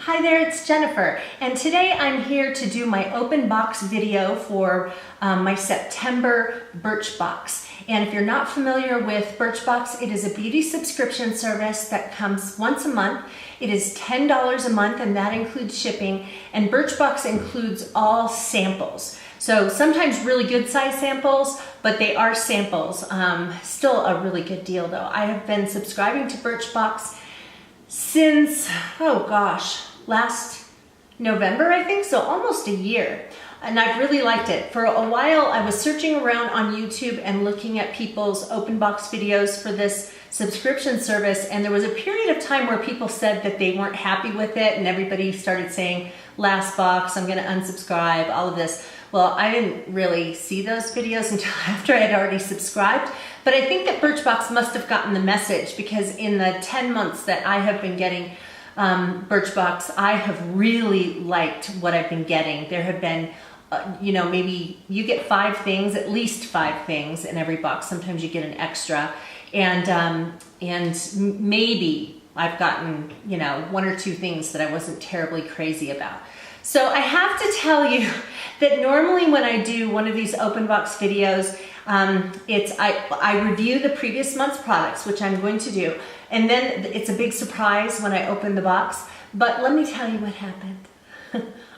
Hi there, it's Jennifer, and today I'm here to do my open box video for my September Birchbox. And if you're not familiar with Birchbox, it is a beauty subscription service that comes once a month. It is $10 a month, and that includes shipping, and Birchbox includes all samples. So sometimes really good size samples, but they are samples. Still a really good deal though. I have been subscribing to Birchbox since, oh gosh, last November, I think, so almost a year. And I've really liked it. For a while, I was searching around on YouTube and looking at people's open box videos for this subscription service, and there was a period of time where people said that they weren't happy with it, and everybody started saying, last box, I'm gonna unsubscribe, all of this. Well, I didn't really see those videos until after I'd already subscribed, but I think that Birchbox must have gotten the message, because in the 10 months that I have been getting Birchbox, I have really liked what I've been getting. There have been, maybe you get 5 things, at least 5 things in every box. Sometimes you get an extra, and maybe I've gotten, 1 or 2 things that I wasn't terribly crazy about. So I have to tell you that normally when I do one of these open box videos, I review the previous month's products, which I'm going to do, and then it's a big surprise when I open the box. But let me tell you what happened.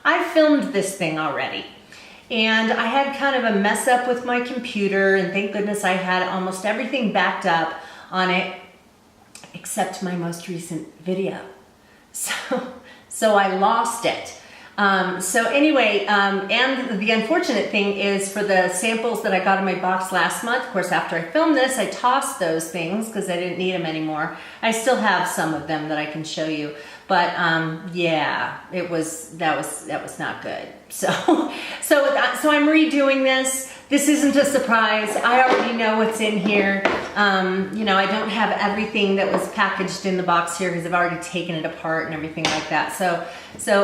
I filmed this thing already, and I had kind of a mess up with my computer, and thank goodness I had almost everything backed up on it except my most recent video. So I lost it. And the unfortunate thing is, for the samples that I got in my box last month, of course, after I filmed this, I tossed those things because I didn't need them anymore. I still have some of them that I can show you, but yeah, that was not good. So I'm redoing this. This isn't a surprise. I already know what's in here. I don't have everything that was packaged in the box here because I've already taken it apart and everything like that. So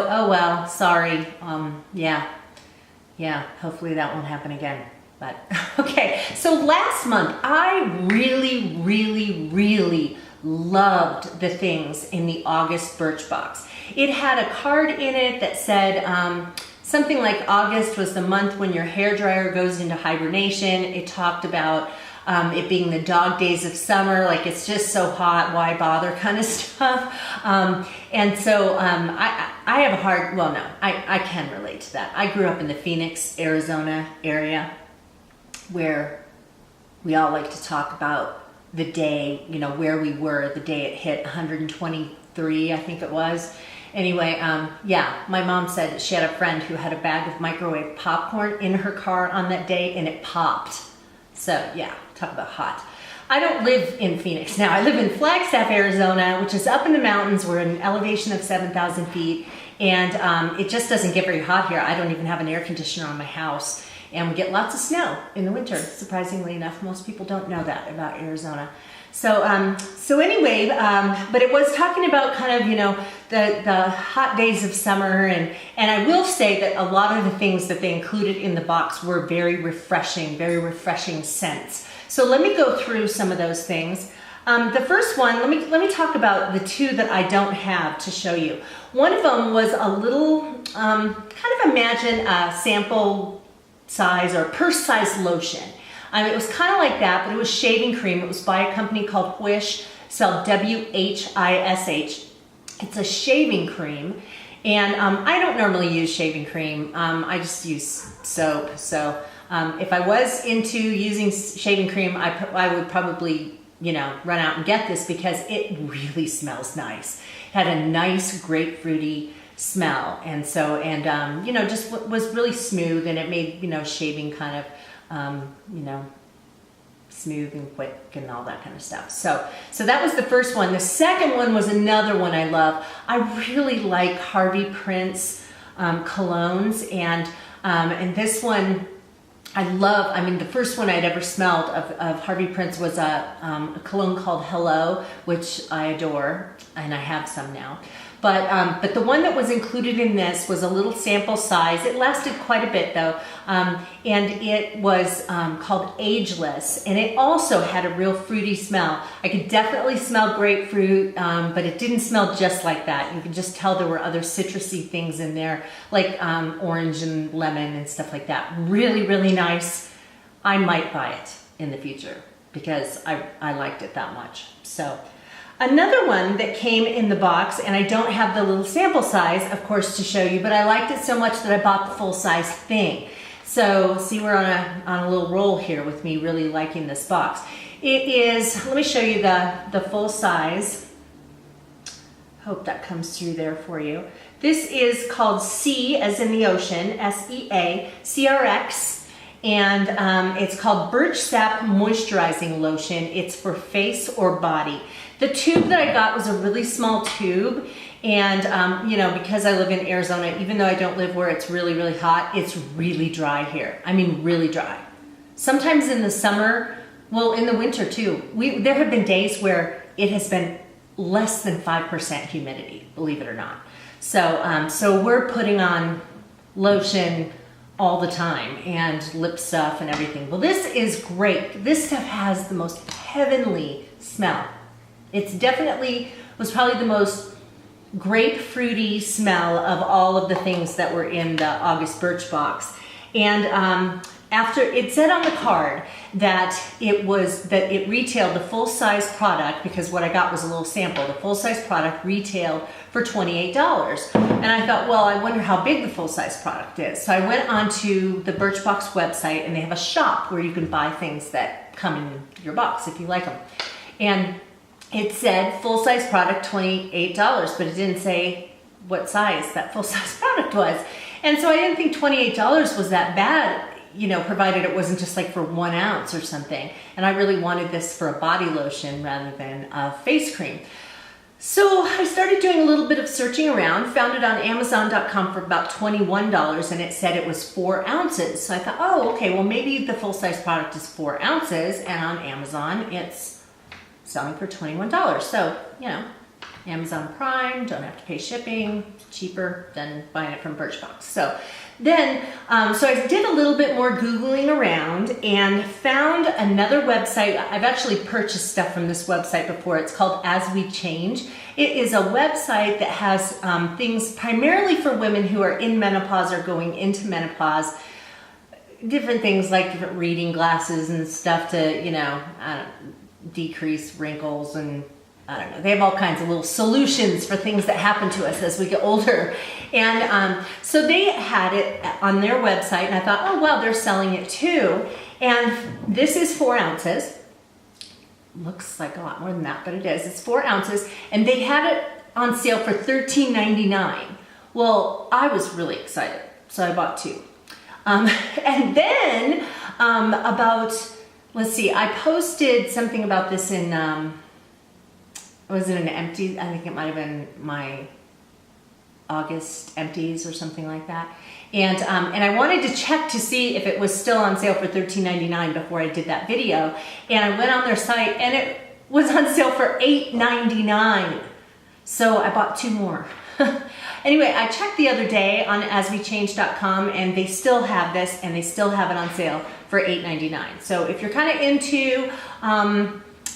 oh well, sorry. Yeah, hopefully that won't happen again. But okay, so last month I really loved the things in the August Birchbox. It had a card in it that said something like August was the month when your hairdryer goes into hibernation. It talked about it being the dog days of summer, like it's just so hot, why bother kind of stuff. And so I have a hard, well no, I can relate to that. I grew up in the Phoenix, Arizona area, where we all like to talk about the day, where we were the day it hit 123, I think it was. Anyway, yeah, my mom said that she had a friend who had a bag of microwave popcorn in her car on that day, and it popped. So yeah, talk about hot. I don't live in Phoenix now. I live in Flagstaff, Arizona, which is up in the mountains. We're at an elevation of 7,000 feet, and it just doesn't get very hot here. I don't even have an air conditioner on my house, and we get lots of snow in the winter, surprisingly enough. Most people don't know that about Arizona. So anyway, but it was talking about kind of, the hot days of summer, and I will say that a lot of the things that they included in the box were very refreshing scents. So let me go through some of those things. The first one, let me talk about the 2 that I don't have to show you. One of them was a little, kind of imagine a sample size or purse size lotion. It was kind of like that, but it was shaving cream. It was by a company called Whish, spelled W-H-I-S-H. It's a shaving cream, and I don't normally use shaving cream. I just use soap. So if I was into using shaving cream, I would probably, run out and get this because it really smells nice. It had a nice grapefruity smell, and so just was really smooth, and it made shaving kind of smooth and quick and all that kind of stuff. So that was the first one. The second one was another one I love. I really like Harvey Prince colognes, and this one I love. The first one I'd ever smelled of Harvey Prince was a cologne called Hello, which I adore, and I have some now. But the one that was included in this was a little sample size. It lasted quite a bit though, and it was called Ageless, and it also had a real fruity smell. I could definitely smell grapefruit, but it didn't smell just like that. You could just tell there were other citrusy things in there, like orange and lemon and stuff like that. Really, really nice. I might buy it in the future because I liked it that much. So. Another one that came in the box, and I don't have the little sample size, of course, to show you, but I liked it so much that I bought the full-size thing. So, see, we're on a little roll here with me really liking this box. It is, let me show you the full size. Hope that comes through there for you. This is called C as in the ocean, S-E-A, CRX. And it's called Birch Sap Moisturizing Lotion. It's for face or body. The tube that I got was a really small tube, and you know, because I live in Arizona, even though I don't live where it's really, really hot, it's really dry here. I mean, really dry. Sometimes in the summer, well, in the winter too, there have been days where it has been less than 5% humidity, believe it or not. So, so we're putting on lotion all the time and lip stuff and everything. Well, this is great. This stuff has the most heavenly smell. It's definitely was probably the most grapefruity smell of all of the things that were in the August Birchbox. And after it said on the card that it retailed the full-size product, because what I got was a little sample. The full-size product retailed for $28. And I thought, well, I wonder how big the full-size product is. So I went onto the Birchbox website, and they have a shop where you can buy things that come in your box if you like them. And it said full-size product, $28, but it didn't say what size that full-size product was. And so I didn't think $28 was that bad, you know, provided it wasn't just like for 1 ounce or something. And I really wanted this for a body lotion rather than a face cream. So I started doing a little bit of searching around, found it on Amazon.com for about $21, and it said it was 4 ounces. So I thought, oh, okay, well maybe the full-size product is 4 ounces, and on Amazon it's selling for $21. So, you know, Amazon Prime, don't have to pay shipping, cheaper than buying it from Birchbox. So then, so I did a little bit more Googling around and found another website. I've actually purchased stuff from this website before. It's called As We Change. It is a website that has things primarily for women who are in menopause or going into menopause. Different things like different reading glasses and stuff to, you know, decrease wrinkles, and I don't know, they have all kinds of little solutions for things that happen to us as we get older. And so they had it on their website, and I thought, oh well, they're selling it too. And this is 4 ounces. Looks like a lot more than that, but it is. It's 4 ounces, and they had it on sale for $13.99. Well, I was really excited, so I bought 2. And then let's see, I posted something about this in, was it an empty? I think it might have been my August empties or something like that. And I wanted to check to see if it was still on sale for $13.99 before I did that video. And I went on their site and it was on sale for $8.99. So I bought 2 more. Anyway, I checked the other day on aswechange.com, and they still have this, and they still have it on sale for $8.99. So if you're kind of into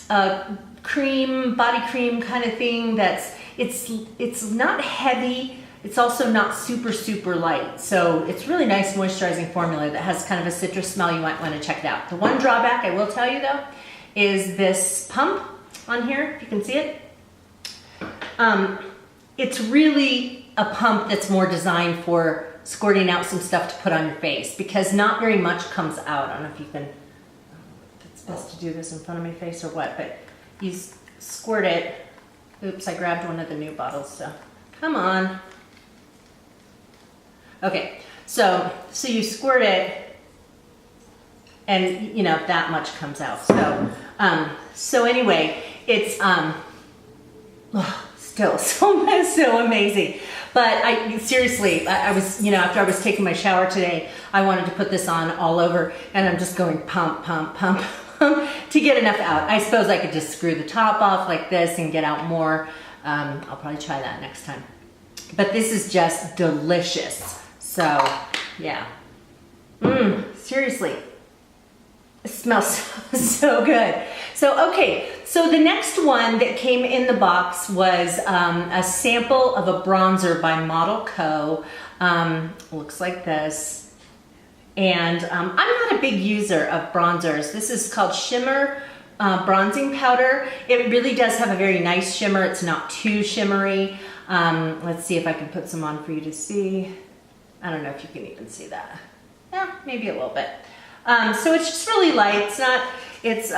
a cream, body cream kind of thing, it's not heavy. It's also not super, super light. So it's really nice moisturizing formula that has kind of a citrus smell. You might want to check it out. The one drawback I will tell you though is this pump on here, if you can see it. It's really a pump that's more designed for squirting out some stuff to put on your face, because not very much comes out. I don't know if you can, if it's best to do this in front of my face or what, but you squirt it. Oops, I grabbed one of the new bottles, so come on. Okay, so you squirt it, and you know, that much comes out. So anyway, it's still so amazing. But I seriously, I was, you know, after I was taking my shower today, I wanted to put this on all over, and I'm just going pump, pump, pump, pump to get enough out. I suppose I could just screw the top off like this and get out more. I'll probably try that next time. But this is just delicious. So, yeah. Seriously. It smells so good. So, okay. So the next one that came in the box was a sample of a bronzer by Model Co. Looks like this. And I'm not a big user of bronzers. This is called Shimmer Bronzing Powder. It really does have a very nice shimmer. It's not too shimmery. Let's see if I can put some on for you to see. I don't know if you can even see that. Yeah, maybe a little bit. So it's just really light. It's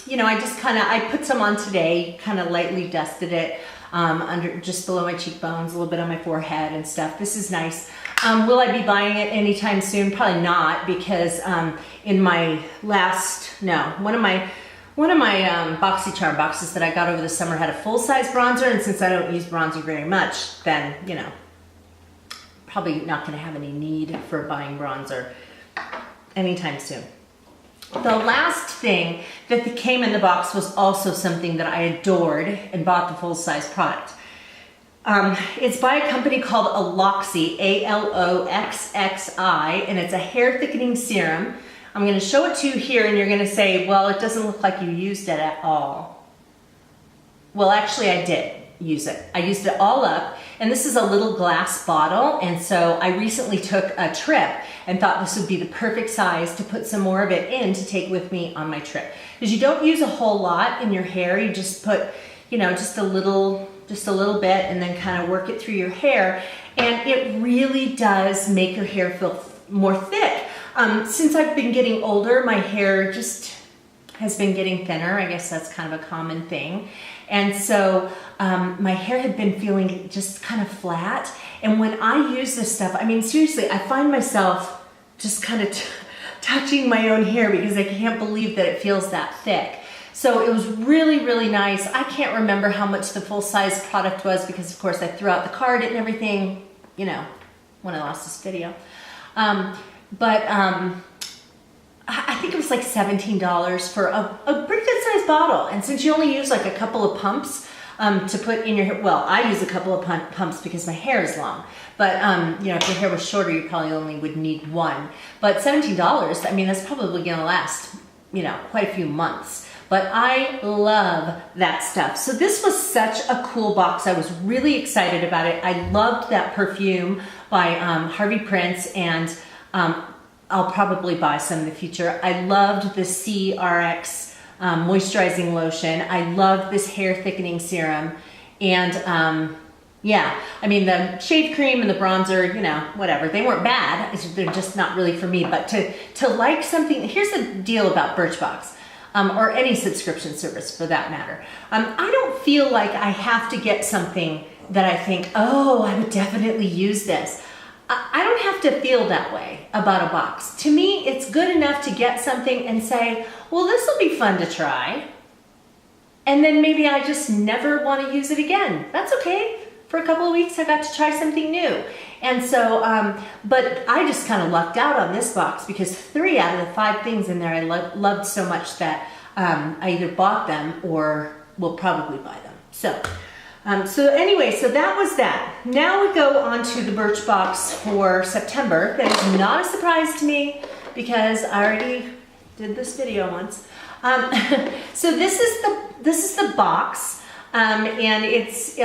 you know, I put some on today, kind of lightly dusted it under, just below my cheekbones, a little bit on my forehead and stuff. This is nice. Will I be buying it anytime soon? Probably not, because in my one of my BoxyCharm boxes that I got over the summer had a full-size bronzer, and since I don't use bronzer very much, then, you know, probably not going to have any need for buying bronzer anytime soon. The last thing that came in the box was also something that I adored and bought the full-size product. It's by a company called Aloxi, A-L-O-X-X-I, and it's a hair thickening serum. I'm going to show it to you here, and you're going to say, well, it doesn't look like you used it at all. Well, actually, I did use it. I used it all up, and this is a little glass bottle, and so I recently took a trip and thought this would be the perfect size to put some more of it in to take with me on my trip. Because you don't use a whole lot in your hair, you just put, you know, just a little bit, and then kind of work it through your hair, and it really does make your hair feel more thick. Since I've been getting older, my hair just has been getting thinner. I guess that's kind of a common thing. And so my hair had been feeling just kind of flat. And when I use this stuff, I mean, seriously, I find myself just kind of touching my own hair because I can't believe that it feels that thick. So it was really, really nice. I can't remember how much the full-size product was because, of course, I threw out the card and everything, you know, when I lost this video. I think it was like $17 for a pretty good sized bottle. And since you only use like a couple of pumps to put in your hair, well, I use a couple of pumps because my hair is long. But, you know, if your hair was shorter, you probably only would need one. But $17, I mean, that's probably going to last, you know, quite a few months. But I love that stuff. So this was such a cool box. I was really excited about it. I loved that perfume by Harvey Prince, and I'll probably buy some in the future. I loved the CRX moisturizing lotion. I loved this hair thickening serum. And yeah, I mean, the shave cream and the bronzer, you know, whatever. They weren't bad. They're just not really for me. But to like something, here's the deal about Birchbox. Or any subscription service for that matter. I don't feel like I have to get something that I think, oh, I would definitely use this. I don't have to feel that way about a box. To me, it's good enough to get something and say, well, this will be fun to try. And then maybe I just never want to use it again. That's okay. For a couple of weeks, I got to try something new. And so, but I just kind of lucked out on this box because 3 out of the 5 things in there I loved so much that I either bought them or will probably buy them. So anyway, so that was that. Now we go on to the Birchbox for September. That is not a surprise to me because I already did this video once. So this is the box, and it's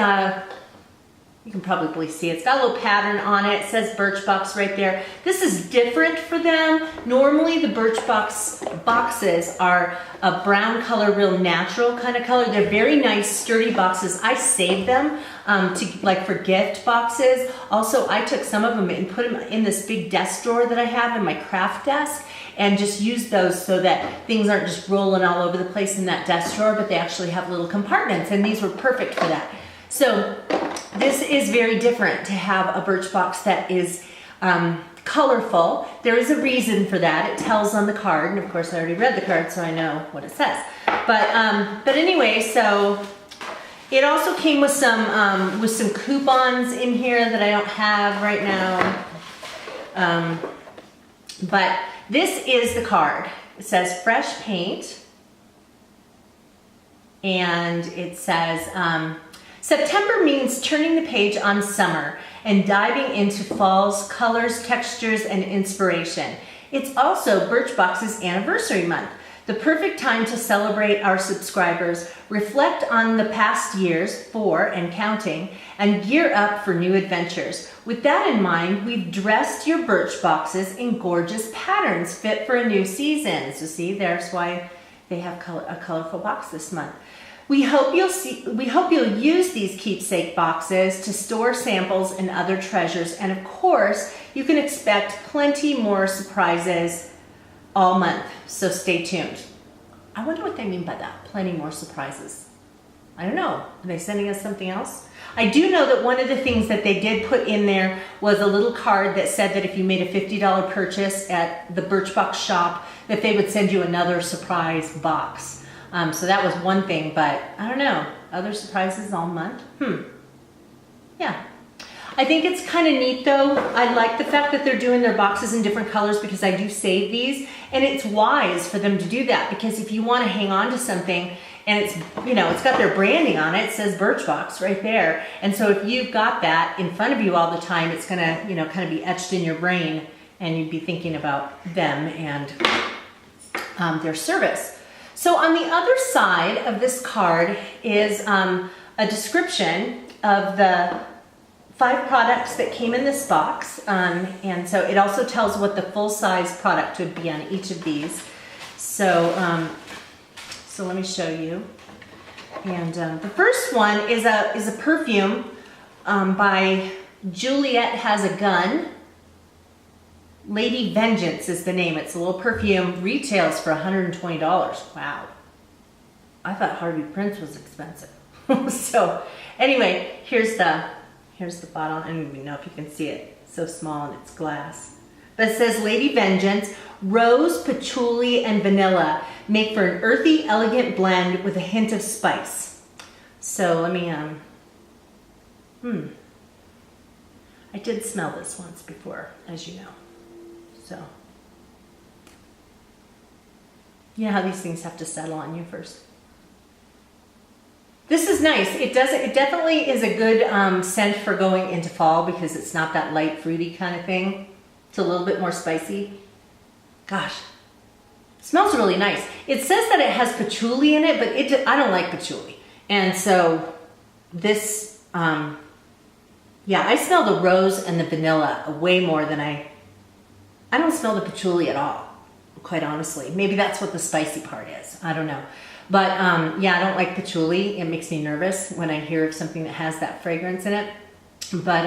you can probably see it's got a little pattern on it. It says Birchbox right there. This is different for them. Normally the Birchbox boxes are a brown color, real natural kind of color. They're very nice, sturdy boxes. I save them like for gift boxes. Also, I took some of them and put them in this big desk drawer that I have in my craft desk and just use those so that things aren't just rolling all over the place in that desk drawer, but they actually have little compartments, and these were perfect for that. So this is very different to have a Birchbox that is colorful. There is a reason for that. It tells on the card, and of course I already read the card, so I know what it says. But anyway, so it also came with some coupons in here that I don't have right now. But this is the card. It says fresh paint, and it says September means turning the page on summer and diving into fall's colors, textures, and inspiration. It's also Birchbox's anniversary month, the perfect time to celebrate our subscribers, reflect on the past years, 4 and counting, and gear up for new adventures. With that in mind, we've dressed your Birchboxes in gorgeous patterns fit for a new season. So see, there's why they have a colorful box this month. We hope you'll use these keepsake boxes to store samples and other treasures, and of course, you can expect plenty more surprises all month, so stay tuned. I wonder what they mean by that, plenty more surprises. I don't know, are they sending us something else? I do know that one of the things that they did put in there was a little card that said that if you made a $50 purchase at the Birchbox shop, that they would send you another surprise box. So that was one thing, but I don't know, other surprises all month? Yeah. I think it's kind of neat though. I like the fact that they're doing their boxes in different colors because I do save these, and it's wise for them to do that because if you want to hang on to something and it's, you know, it's got their branding on it, it says Birchbox right there. And so if you've got that in front of you all the time, it's going to, you know, kind of be etched in your brain and you'd be thinking about them and their service. So on the other side of this card is a description of the 5 products that came in this box, and so it also tells what the full-size product would be on each of these. So, so let me show you. And the first one is a perfume by Juliet Has a Gun. Lady Vengeance is the name. It's a little perfume. Retails for $120. Wow. I thought Harvey Prince was expensive. So anyway, here's the bottle. I don't even know if you can see it. It's so small and it's glass. But it says Lady Vengeance, rose, patchouli, and vanilla make for an earthy, elegant blend with a hint of spice. So let me, I did smell this once before, as you know. So, you know how these things have to settle on you first. This is nice. It definitely is a good scent for going into fall because it's not that light fruity kind of thing. It's a little bit more spicy. Gosh, it smells really nice. It says that it has patchouli in it, but I don't like patchouli. And so this, yeah, I smell the rose and the vanilla way more than I don't smell the patchouli at all, quite honestly. Maybe that's what the spicy part is. I don't know. But yeah, I don't like patchouli. It makes me nervous when I hear of something that has that fragrance in it. But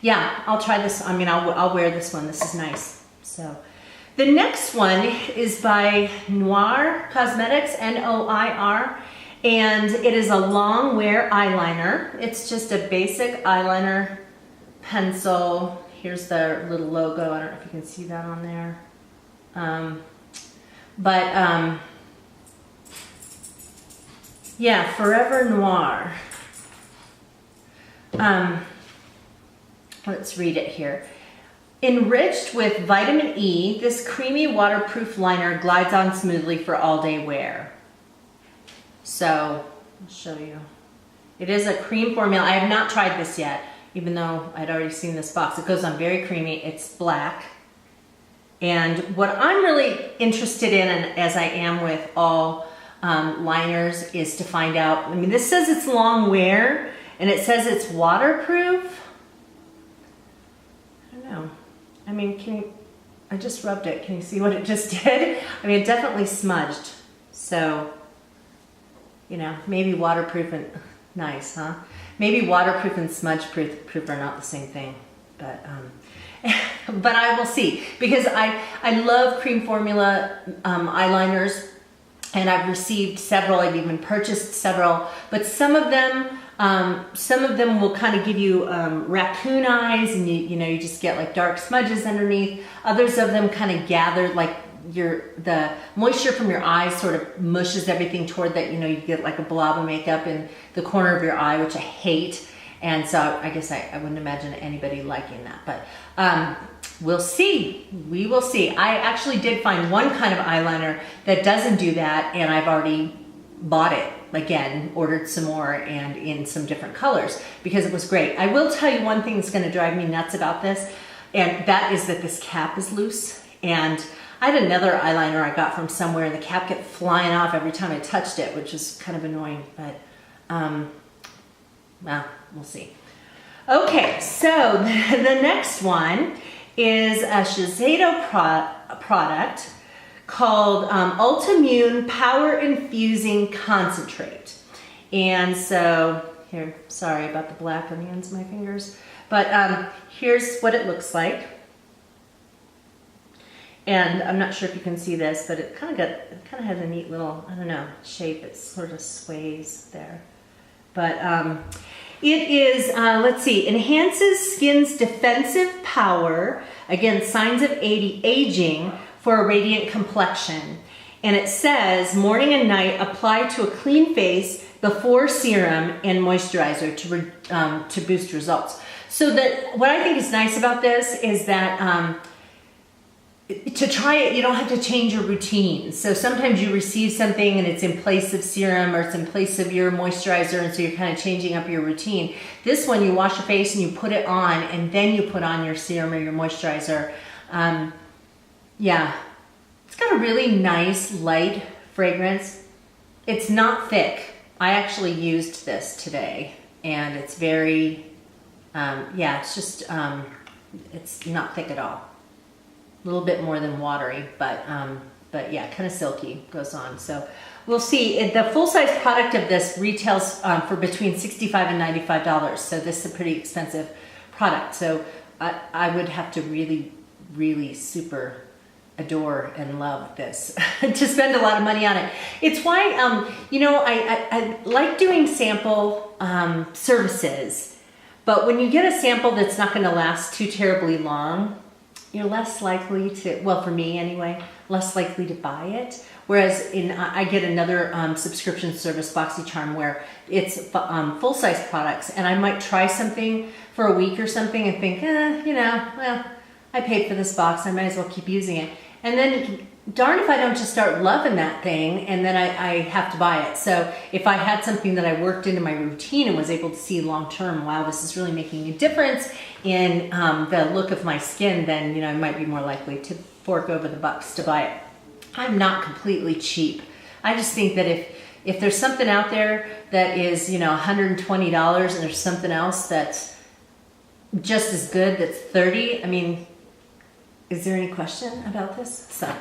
yeah, I'll try this. I mean, I'll wear this one. This is nice. So the next one is by Noir Cosmetics, N-O-I-R. And it is a long wear eyeliner. It's just a basic eyeliner pencil. Here's the little logo. I don't know if you can see that on there. Yeah, Forever Noir. Let's read it here. Enriched with vitamin E, this creamy waterproof liner glides on smoothly for all-day wear. So, I'll show you. It is a cream formula. I have not tried this yet, even though I'd already seen this box. It goes on very creamy. It's black. And what I'm really interested in, and as I am with all liners, is to find out, I mean, this says it's long wear, and it says it's waterproof. I don't know. I mean, I just rubbed it. Can you see what it just did? I mean, it definitely smudged. So, you know, maybe waterproof and, nice, huh? Maybe waterproof and smudge proof are not the same thing, but I will see, because I love cream formula eyeliners, and I've received several. I've even purchased several, but some of them will kind of give you raccoon eyes, and you just get like dark smudges underneath. Others of them kind of gather, like the moisture from your eyes sort of mushes everything toward that, you get like a blob of makeup in the corner of your eye, which I hate. And so I guess I wouldn't imagine anybody liking that, but we'll see. We will see. I actually did find one kind of eyeliner that doesn't do that, and I've already bought it again, ordered some more and in some different colors because it was great. I will tell you one thing that's gonna drive me nuts about this, and that is that this cap is loose. And I had another eyeliner I got from somewhere and the cap kept flying off every time I touched it, which is kind of annoying, but well, we'll see. Okay, so the next one is a Shiseido product called Ultimune Power Infusing Concentrate. And so, here, sorry about the black on the ends of my fingers, but here's what it looks like. And I'm not sure if you can see this, but it kind of has a neat little, I don't know, shape. It sort of sways there. But it is, let's see, enhances skin's defensive power against signs of aging for a radiant complexion. And it says, morning and night, apply to a clean face before serum and moisturizer to boost results. So what I think is nice about this is that to try it, you don't have to change your routine. So sometimes you receive something and it's in place of serum or it's in place of your moisturizer, and so you're kind of changing up your routine. This one, you wash your face and you put it on, and then you put on your serum or your moisturizer. Yeah, it's got a really nice light fragrance. It's not thick. I actually used this today, and it's very, yeah, it's just, it's not thick at all. A little bit more than watery, but yeah, kind of silky, goes on. So we'll see. The full-size product of this retails for between $65 and $95. So this is a pretty expensive product. So I would have to really, really super adore and love this to spend a lot of money on it. It's why, you know, I like doing sample services, but when you get a sample that's not going to last too terribly long, you're less likely to, well, for me anyway, less likely to buy it. Whereas I get another subscription service, BoxyCharm, where it's full-size products, and I might try something for a week or something and think, you know, well, I paid for this box, I might as well keep using it. And then darn if I don't just start loving that thing, and then I have to buy it. So if I had something that I worked into my routine and was able to see long-term, wow, this is really making a difference in the look of my skin, then, you know, I might be more likely to fork over the bucks to buy it. I'm not completely cheap. I just think that if there's something out there that is, you know, $120 and there's something else that's just as good that's $30, I mean, is there any question about this? So,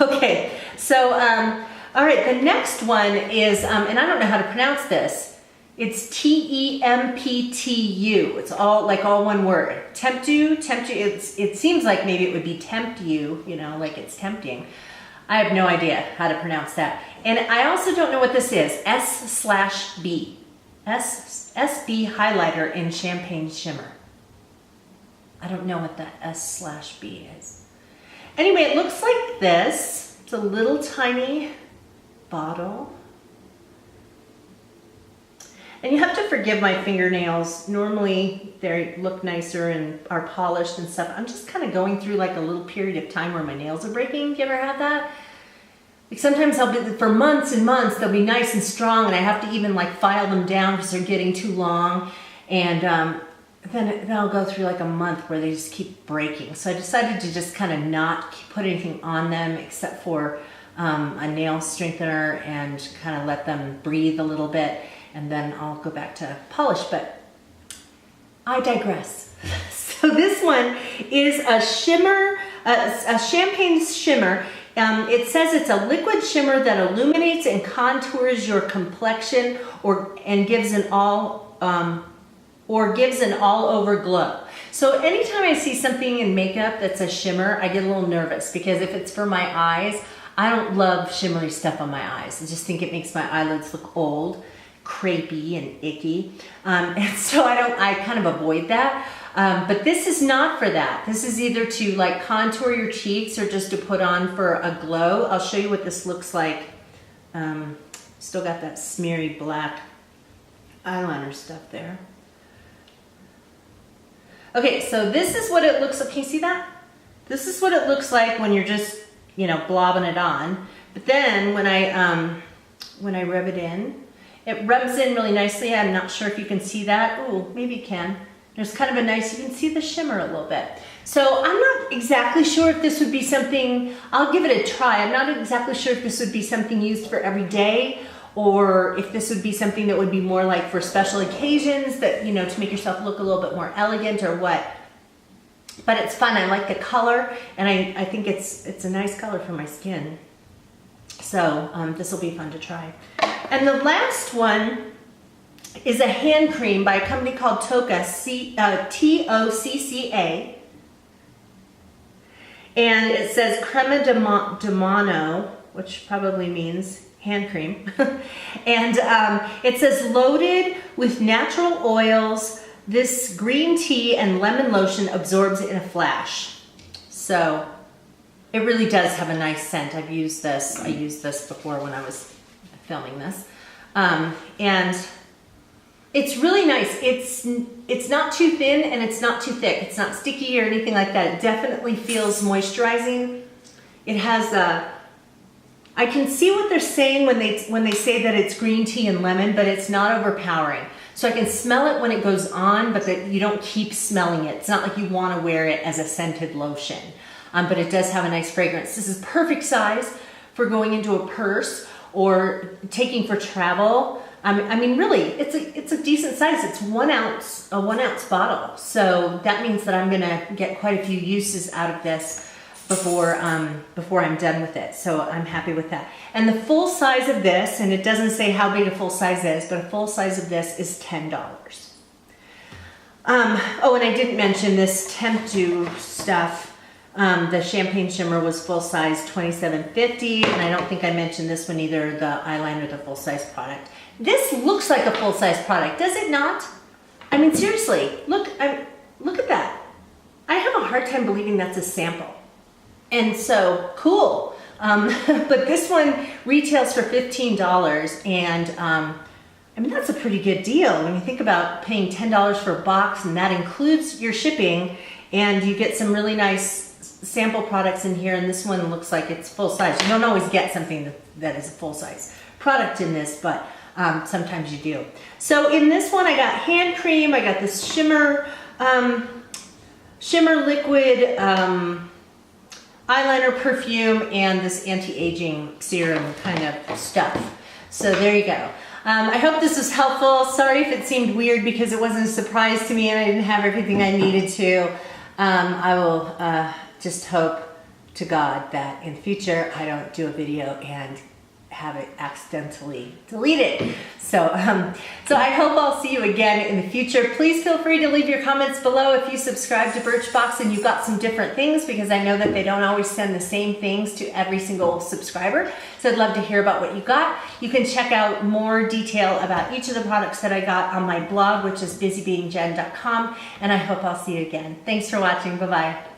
okay, so, all right, the next one is, and I don't know how to pronounce this. It's Temptu. It's all one word. Temptu. It seems like maybe it would be tempt you, you know, like it's tempting. I have no idea how to pronounce that. And I also don't know what this is. S/B. SB highlighter in Champagne Shimmer. I don't know what the S/B is. Anyway, it looks like this. It's a little tiny bottle. And you have to forgive my fingernails. Normally they look nicer and are polished and stuff. I'm just kind of going through like a little period of time where my nails are breaking. You ever had that? Like sometimes for months and months, they'll be nice and strong and I have to even like file them down because they're getting too long. And then I'll go through like a month where they just keep breaking. So I decided to just kind of not put anything on them except for a nail strengthener and kind of let them breathe a little bit. And then I'll go back to polish, but I digress. So this one is a shimmer, a champagne shimmer. It says it's a liquid shimmer that illuminates and contours your complexion and gives an all over glow. So anytime I see something in makeup that's a shimmer, I get a little nervous because if it's for my eyes, I don't love shimmery stuff on my eyes. I just think it makes my eyelids look old, crepey and icky, and so I kind of avoid that. But this is not for that. This is either to like contour your cheeks or just to put on for a glow. I'll show you what this looks like. Still got that smeary black eyeliner stuff there. Okay, so this is what it looks like. Can you see that? This is what it looks like when you're just, you know, blobbing it on. But then when I when I rub it in. It rubs in really nicely. I'm not sure if you can see that. Ooh, maybe you can. There's kind of a nice, you can see the shimmer a little bit. So I'm not exactly sure if this would be something, I'll give it a try. I'm not exactly sure if this would be something used for every day, or if this would be something that would be more like for special occasions that, you know, to make yourself look a little bit more elegant or what. But it's fun. I like the color, and I think it's a nice color for my skin. So this will be fun to try. And the last one is a hand cream by a company called Tocca, T-O-C-C-A. And it says Crema di Mano, which probably means hand cream. And it says loaded with natural oils, this green tea and lemon lotion absorbs in a flash. So it really does have a nice scent. I've used this. I used this before when I was filming this. And it's really nice. It's not too thin and it's not too thick. It's not sticky or anything like that. It definitely feels moisturizing. It has a, I can see what they're saying when they say that it's green tea and lemon, but it's not overpowering. So I can smell it when it goes on, but that you don't keep smelling it. It's not like you want to wear it as a scented lotion, but it does have a nice fragrance. This is perfect size for going into a purse or taking for travel. I mean, really, it's a decent size. It's a 1 ounce bottle. So that means that I'm gonna get quite a few uses out of this before I'm done with it. So I'm happy with that. And the full size of this, and it doesn't say how big a full size is, but a full size of this is $10. Oh, and I didn't mention this Temptu stuff. The Champagne Shimmer was full size $27.50, and I don't think I mentioned this one either, the eyeliner, the full size product. This looks like a full size product, does it not? I mean, seriously, look at that. I have a hard time believing that's a sample. And so, cool. But this one retails for $15, and I mean, that's a pretty good deal when you think about paying $10 for a box, and that includes your shipping, and you get some really nice sample products in here, and this one looks like it's full size. You don't always get something that is a full size product in this, but sometimes you do. So in this one, I got hand cream, I got this shimmer liquid eyeliner perfume, and this anti-aging serum kind of stuff. So there you go. I hope this was helpful. Sorry if it seemed weird because it wasn't a surprise to me and I didn't have everything I needed to. I will just hope to God that in future I don't do a video and have it accidentally deleted. So I hope I'll see you again in the future. Please feel free to leave your comments below if you subscribe to Birchbox and you got some different things, because I know that they don't always send the same things to every single subscriber. So I'd love to hear about what you got. You can check out more detail about each of the products that I got on my blog, which is busybeingjen.com, and I hope I'll see you again. Thanks for watching. Bye-bye.